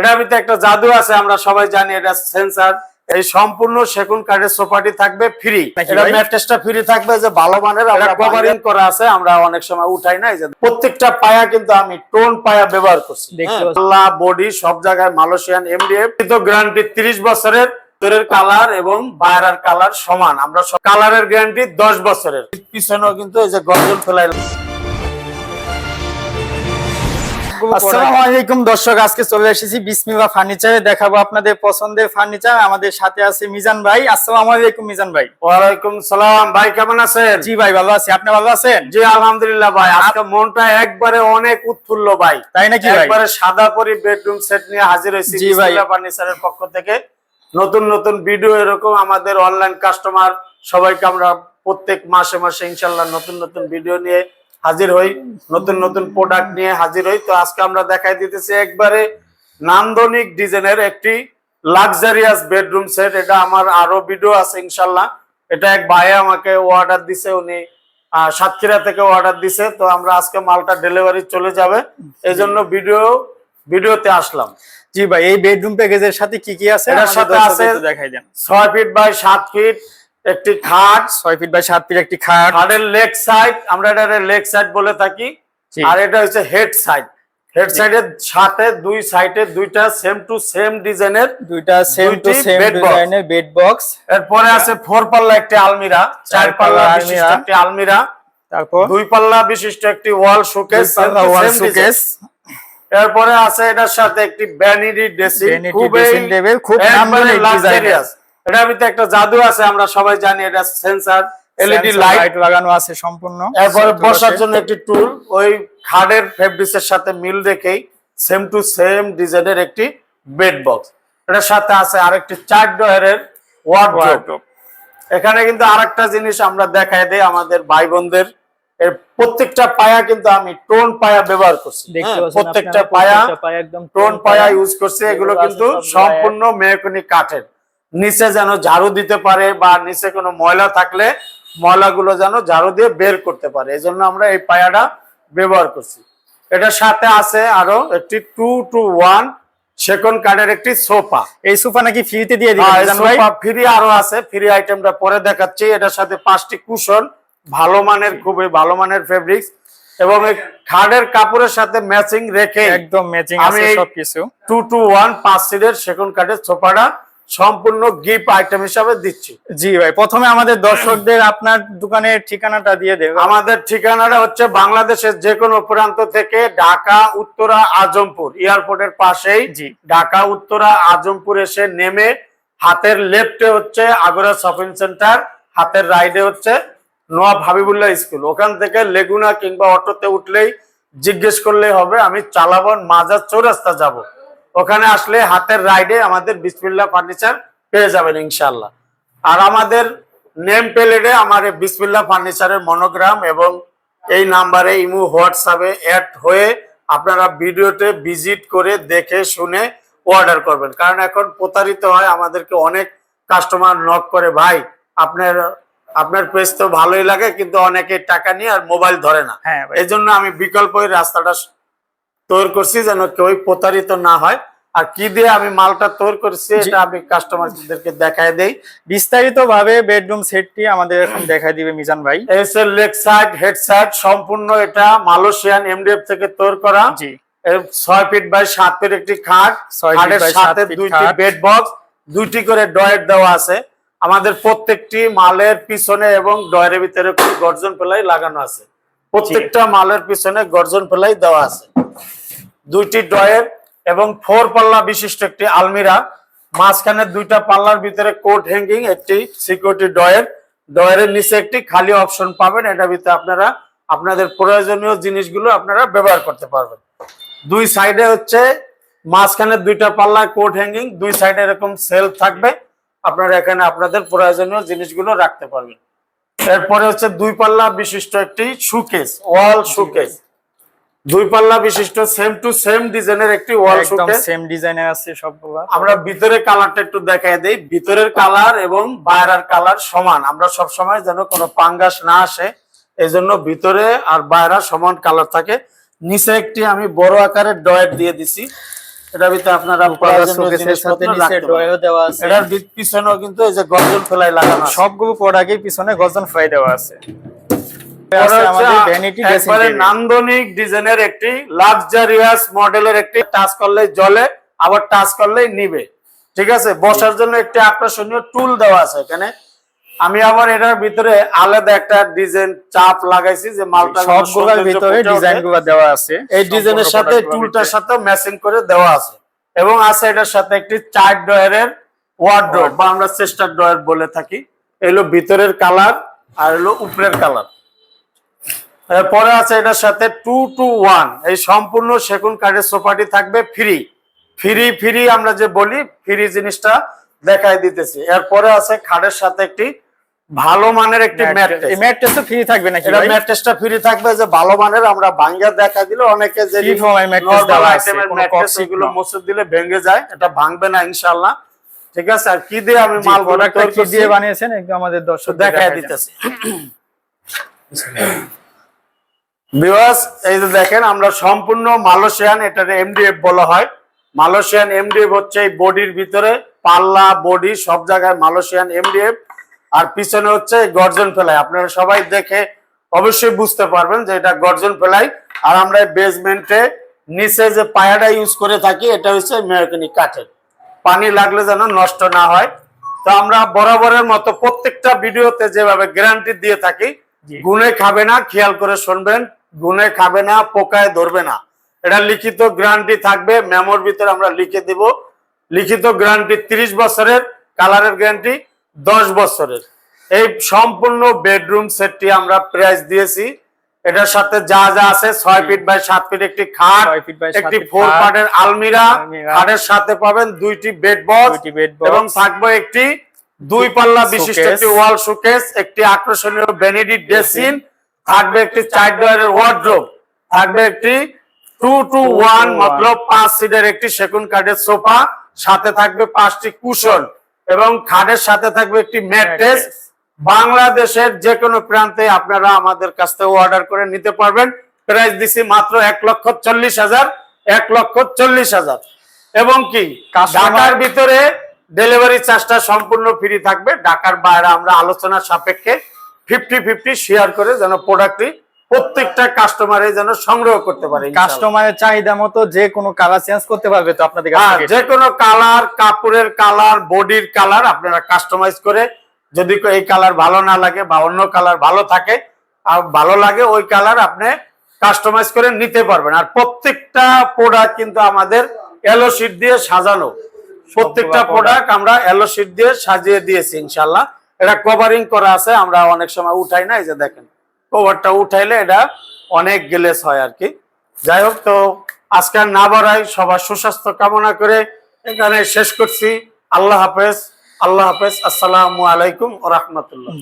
এটার ভিতরে একটা জাদু আছে, আমরা সবাই জানি। এটা সেন্সার। এই সম্পূর্ণ সেগুন কাঠের সোফাটি থাকবে ফ্রি। এটা ম্যাট্রেসটা ফ্রি থাকবে, যে ভালো মানের আমরা কভারিং করা আছে। আমরা অনেক সময় উঠাই না, এই যে প্রত্যেকটা পায়া কিন্তু আমি টোন পায়া ব্যবহার করছি। আল্লাহ বডি সব জায়গায় মালয়েশিয়ান এমডিএফ, তো গ্যারান্টি 30 বছরের। ভিতরের কালার এবং বাইরের কালার সমান। আমরা সব কালারের গ্যারান্টি 10 বছরের। পিছনেও কিন্তু এই যে গর্জন ফেলাই। আসসালামু আলাইকুম দর্শক, আজকে চলে এসেছি বিসমিল্লাহ ফার্নিচারে। দেখাবো আপনাদের পছন্দের ফার্নিচার। আমাদের সাথে আছে মিজান ভাই। আসসালামু আলাইকুম মিজান ভাই। ওয়ালাইকুম সালাম ভাই, কেমন আছেন? জি ভাই ভালো আছি, আপনি ভালো আছেন? জি আলহামদুলিল্লাহ ভাই। আজকে মনটা একবারে অনেক উৎফুল্ল ভাই। তাই নাকি ভাই? একবারে সাদা পরি বেডরুম সেট নিয়ে হাজির হয়েছি বিসমিল্লাহ ফার্নিচারের পক্ষ থেকে। নতুন নতুন ভিডিও এরকম আমাদের অনলাইন কাস্টমার সবাইকে আমরা প্রত্যেক মাসে মাসে ইনশাআল্লাহ নতুন নতুন ভিডিও নিয়ে হাজির হই, নতুন নতুন প্রোডাক্ট নিয়ে হাজির হই। তো আজকে আমরা দেখাই দিতেছি একবারে নান্দনিক ডিজাইনের একটি লাক্সারিয়াস বেডরুম সেট। এটা আমার আরো ভিডিও আছে ইনশাআল্লাহ। এটা এক ভাই আমাকে অর্ডার দিছে, উনি সাতক্ষীরা থেকে অর্ডার দিছে। তো আমরা আজকে মালটা ডেলিভারি চলে যাবে, এজন্য ভিডিওতে আসলাম। জি ভাই, এই বেডরুম প্যাকেজের সাথে কি কি আছে? এর সাথে আছে দেখাই দেন। 6 ফিট বাই 7 ফিট একটি খাট, 6 ফিট বাই 7 ফিট একটি খাট। খাটের লেগ সাইড, আমরা এটারে লেগ সাইড বলে থাকি। আর এটা হচ্ছে হেড সাইড। হেড সাইডের সাথে দুই সাইডে দুইটা সেম টু সেম ডিজাইনের দুইটা সেম টু সেম ডিজাইনের বেড বক্স। এরপরে আছে 4 পাল্লা একটি আলমিরা, 4 পাল্লা বিশিষ্ট একটি আলমিরা, তারপর 2 পাল্লা বিশিষ্ট একটি ওয়াল শোকেস। এরপরে আছে এটার সাথে একটি ভ্যানিটি ড্রেসিং, খুব নান্দনিক লাক্সারিয়াস। এটার ভিতরে একটা জাদু আছে, আমরা সবাই জানি। এটা সেন্সার, এলইডি লাইট লাগানো আছে সম্পূর্ণ। এরপরে বসার জন্য একটি টুল, ওই খাটের ফেব্রিক্সের সাথে মিল রেখেই সেম টু সেম ডিজাইনের একটি বেড বক্স। এটার সাথে আছে আরেকটি 4 ডয়ারের ওয়ার্ডরোব। এখানে কিন্তু আরেকটা জিনিস আমরা দেখাই দেই আমাদের ভাই বোনদের। এর প্রত্যেকটা পায়া কিন্তু আমি টোন পায়া ব্যবহার করছি। প্রত্যেকটা পায়া একদম টোন পায়া ইউজ করছি। এগুলো কিন্তু সম্পূর্ণ মেহগনি কাঠের। নিচে যেন ঝাড়ু দিতে পারে, বা নিচে কোনো ময়লা থাকলে ময়লাগুলো যেন ঝাড়ু দিয়ে বের করতে পারে, এই জন্য আমরা এই পায়াটা ব্যবহার করছি। এটার সাথে আছে আরো একটি 2-to-1 সেগুন কাঠের একটি সোফা। এই সোফা নাকি ফ্রিতে দিয়ে দিবেন ভাই? সোফা ফ্রি আরো আছে, ফ্রি আইটেমটা পরে দেখাচ্ছি। এটার সাথে 5টি কুশন, ভালো মানের, খুবই ভালো মানের ফেব্রিক্স, এবং এই খাটের কাপড়ের সাথে ম্যাচিং রেখে একদম ম্যাচিং আছে সবকিছু। 2-to-1 5 সিটের সেগুন কাঠের সোফাটা সম্পূর্ণ গিফট আইটেম হিসাবে দিচ্ছি। জি ভাই, প্রথমে আমাদের দর্শকদের আপনার দোকানের ঠিকানাটা দিয়ে দেব। আমাদের ঠিকানাটা হচ্ছে বাংলাদেশের যে কোনো প্রান্ত থেকে ঢাকা উত্তরা আজমপুর এয়ারপোর্টের পাশেই। ঢাকা উত্তরা আজমপুর এসে নেমে হাতের লেফটে হচ্ছে আগরা শপিং সেন্টার, হাতের রাইটে হচ্ছে নওয়াব হাবিবুল্লাহ স্কুল। ওখান থেকে লেগুনা কিংবা অটোতে উঠলেই জিজ্ঞেস করলেই হবে আমি চালাবন মাজার চৌরাস্তা যাব। ওখানে আসলে হাতের রাইডে আমাদের বিসমিল্লাহ ফার্নিচার পেয়ে যাবেন ইনশাআল্লাহ। আর আমাদের নেম প্লেটে আমার বিসমিল্লাহ ফার্নিচারের মনোগ্রাম, এবং এই নাম্বারে ইমো হোয়াটসঅ্যাপে অ্যাড হয়ে আপনারা ভিডিওতে ভিজিট করে দেখে শুনে অর্ডার করবেন। কারণ এখন প্রতারিত হয়, আমাদেরকে অনেক কাস্টমার নক করে, ভাই আপনার পেজ তো ভালোই লাগে, কিন্তু অনেকে টাকা নিয়ে আর মোবাইল ধরে না। এই জন্য আমি বিকল্প রাস্তাটা তৈরি করছি যেন কেউ প্রতারিত না হয়। আর কি দিয়ে আমি মালটা তৈরি করছি এটা আমি কাস্টমারদেরকে দেখায় দেই বিস্তারিত ভাবে। বেডরুম সেটটি আমাদের এখন দেখাই দিবে মিজান ভাই। SL leg side, head side সম্পূর্ণ এটা মালয়েশিয়ান এমডিএফ থেকে তৈরি করা। 6 ফিট বাই 7 ফিট একটি খাট, খাটের সাথে 2টি বেড বক্স, 2টি করে ডয়ার দেওয়া আছে। আমাদের প্রত্যেকটি মালের পিছনে এবং ডয়ারের ভিতরে গর্জন ফেলাই লাগানো আছে। প্রত্যেকটা মালের পিছনে গর্জন ফেলাই দেওয়া আছে। 2টি ডয়ার এবং 4 পাল্লা বিশিষ্ট একটি আলমিরা, মাঝখানে 2টা পাল্লার ভিতরে কোট হ্যাঙ্গিং, একটি সিকিউরিটি ডয়ার, ডয়ারের নিচে একটি খালি অপশন পাবেন। এটার ভিতরে আপনারা আপনাদের প্রয়োজনীয় জিনিসগুলো আপনারা ব্যবহার করতে পারবেন। দুই সাইডে হচ্ছে মাঝখানে 2টা পাল্লা কোট হ্যাঙ্গিং, দুই সাইডে এরকম সেলফ থাকবে, আপনারা এখানে আপনাদের প্রয়োজনীয় জিনিসগুলো রাখতে পারবেন। এরপরে হচ্ছে 2 পাল্লা বিশিষ্ট একটি শোকেস, ওয়াল শোকেস, 2 পাল্লা বিশিষ্ট সেম টু সেম ডিজাইনের একটি ওয়াল শোকেস। সেম ডিজাইনের আছে সবগুলো। আমরা ভিতরের কালারটা একটু দেখাই দেই। ভিতরের কালার এবং বাইরের কালার সমান, আমরা সব সময় যেন কোনো পাঙ্গাস না আসে, এজন্য ভিতরে আর বাইরে সমান কালার থাকে। নিচে একটি আমি বড় আকারের ডয়ার দিয়ে দিছি। এটার ভিতরে আপনারা প্রয়োজনীয় জিনিসপত্র রাখতে পারেন। দেওয়া আছে। এটার পিছনেও কিন্তু এই যে গর্জন ফেলাই লাগানো আছে। সবগুলো প্রোডাক্টের পিছনে গর্জন ফ্লাই দেওয়া আছে। পরে হচ্ছে আমাদের ভ্যানিটি ড্রেসিং একবারে টেবিল। নান্দনিক ডিজাইনের একটি লাক্সারিয়াস মডেলের একটি টাচ করলেই জ্বলে, আবার টাচ করলেই নিবে। ঠিক আছে, বসার জন্য একটি আকর্ষণীয় টুল দেওয়া আছে এখানে। আমি আবার এটার ভিতরে আলাদা একটা ডিজাইন চাপ লাগাইছি যে মালটা সবগুলোর ভিতরে ডিজাইনগুলো দেওয়া আছে। এই ডিজাইনের সাথে টুলটার সাথে ম্যাচিং করে দেওয়া আছে এবং আছে এটার সাথে একটি 4 ডয়ারের ওয়ার্ড্রোব বা আমরা চেস্টার ডয়ার বলে থাকি। এলো ভিতরের কালার আর এলো উপরের কালার। এরপরে আছে এটার সাথে 2-to-1 এই সম্পূর্ণ সেগুন কাঠের সোফাটি থাকবে ফ্রি ফ্রি ফ্রি, আমরা যে বলি ফ্রি জিনিসটা দেখাই দিতেছি। এরপরে আছে খাটের সাথে একটি ভালো মানের একটি ম্যাট্রেস। এই ম্যাট্রেসও ফ্রি থাকবে নাকি এটা ভাই? ম্যাট্রেসটা ফ্রি থাকবে, যে ভালো মানের আমরা ভাঙ্গা দেখা দিলে অনেকে যে কি ফর্মের ম্যাট্রেস দেওয়া আছে, কোনো ম্যাট্রেস কক্সিট এগুলো না। মুছে দিলে ভেঙে যায়, এটা ভাঙবে না ইনশাআল্লাহ। ঠিক আছে, আর কি দিয়ে আমি মাল প্রোডাক্টটা কি দিয়ে বানিয়েছেন একটু আমাদের দর্শক দেখাই দিতেছি। ভিউয়ার্স এই যে দেখেন, আমরা সম্পূর্ণ মালয়েশিয়ান, এটা এমডিএফ বলা হয়। মালয়েশিয়ান এমডিএফ হচ্ছে এই বডির ভিতরে পাল্লা বডি সব জায়গায় মালয়েশিয়ান এমডিএফ, আর পিছনে হচ্ছে গর্জন ফেলাই। আপনারা সবাই দেখে অবশ্যই বুঝতে পারবেন যে এটা গর্জন ফেলাই। আর আমরা বেসমেন্টে নিচে যে পায়াটা ইউজ করে থাকি এটা হচ্ছে মেহগনি কাঠের, পানি লাগলে যেন নষ্ট না হয়। তো আমরা বরাবরের মতো প্রত্যেকটা ভিডিওতে যেভাবে গ্যারান্টি দিয়ে থাকি, গুনে খাবে না, খেয়াল করে শুনবেন, গুনে খাবে না, পোকায় ধরবে না। এটা লিখিত গ্যারান্টি থাকবে, মেমোর ভিতরে আমরা লিখে দিব। লিখিত গ্যারান্টি 30 বছরের, কালারের গ্যারান্টি 10 বছরের। এই সম্পূর্ণ বেডরুম সেটটি আমরা প্রাইস দিয়েছি। এটার সাথে যা যা আছে 6 ফিট বাই 7 ফিট একটি খাট, 6 ফিট বাই 7 একটি ফিট 4 খাট, পার্টের আলমিরা, খাটের সাথে পাবেন 2টি বেড বক্স এবং থাকবে একটি 2 পাল্লা বিশিষ্ট একটি ওয়াল শোকেস, একটি আকর্ষণীয় ভ্যানিটি ড্রেসিং, থাকবে একটি 4 ডয়ারের ওয়ার্ড্রোব, থাকবে একটি 2-to-1 মতলব 5 সিটের একটি সেগুন কাঠের সোফা, সাথে থাকবে 5টি কুশন এবং খাটের সাথে থাকবে একটি ম্যাট্রেস। বাংলাদেশের যে কোনো প্রান্তে আপনারা আমাদের কাছ থেকে অর্ডার করে নিতে পারবেন। প্রাইস দিছি মাত্র 1,40,000, 1,40,000। এবং কি ঢাকার ভিতরে ডেলিভারি চার্জটা সম্পূর্ণ ফ্রি থাকবে। ঢাকার বাইরে আমরা আলোচনার সাপেক্ষে 50-50 শেয়ার করে যেন প্রোডাক্টটি প্রত্যেকটা কাস্টমারে যেন সংগ্রহ করতে পারে। কাস্টমারের চাহিদা মতো যে কোনো কালার চেঞ্জ করতে পারবে তো আপনাদের কাছ থেকে? যে কোনো কালার, কাপড়ের কালার, বডির কালার আপনারা কাস্টমাইজ করে, যদি এই কালার ভালো না লাগে বা অন্য কালার ভালো থাকে আর ভালো লাগে ওই কালার আপনি কাস্টমাইজ করে নিতে পারবেন। আর প্রত্যেকটা প্রোডাক্ট কিন্তু আমাদের এলো শীট দিয়ে সাজানো, প্রত্যেকটা প্রোডাক্ট আমরা এলো শীট দিয়ে সাজিয়ে দিয়েছি ইনশাআল্লাহ। এটা কভারিং করা আছে, আমরা অনেক সময় উঠাই না, এই যে দেখেন কভারটা উঠাইলে এটা অনেক গ্লেস হয় আর কি। যাই হোক, তো আজকে আর না বাড়াই, সবার সুস্বাস্থ্য কামনা করে এখানে শেষ করছি। আল্লাহ হাফেজ, আল্লাহ হাফেজ, আসসালামু আলাইকুম ওয়া রাহমাতুল্লাহ।